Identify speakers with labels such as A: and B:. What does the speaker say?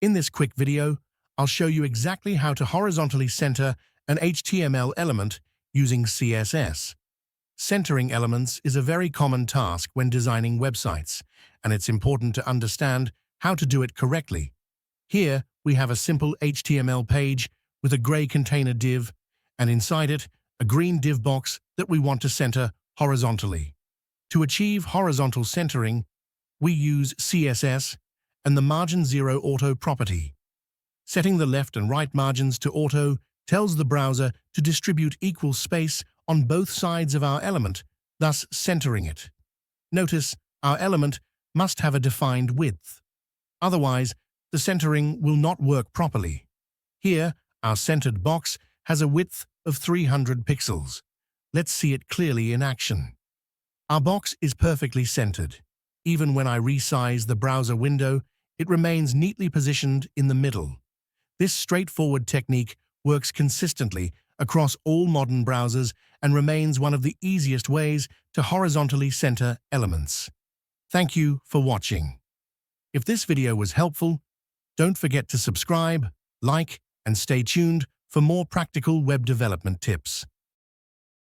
A: In this quick video, I'll show you exactly how to horizontally center an HTML element using CSS. Centering elements is a very common task when designing websites, and it's important to understand how to do it correctly. Here, we have a simple HTML page with a gray container div, and inside it, a green div box that we want to center horizontally. To achieve horizontal centering, we use CSS and the Margin 0 Auto property. Setting the left and right margins to auto tells the browser to distribute equal space on both sides of our element, thus centering it. Notice our element must have a defined width. Otherwise, the centering will not work properly. Here, our centered box has a width of 300 pixels. Let's see it clearly in action. Our box is perfectly centered. Even when I resize the browser window, it remains neatly positioned in the middle. This straightforward technique works consistently across all modern browsers and remains one of the easiest ways to horizontally center elements. Thank you for watching. If this video was helpful, don't forget to subscribe, like, and stay tuned for more practical web development tips.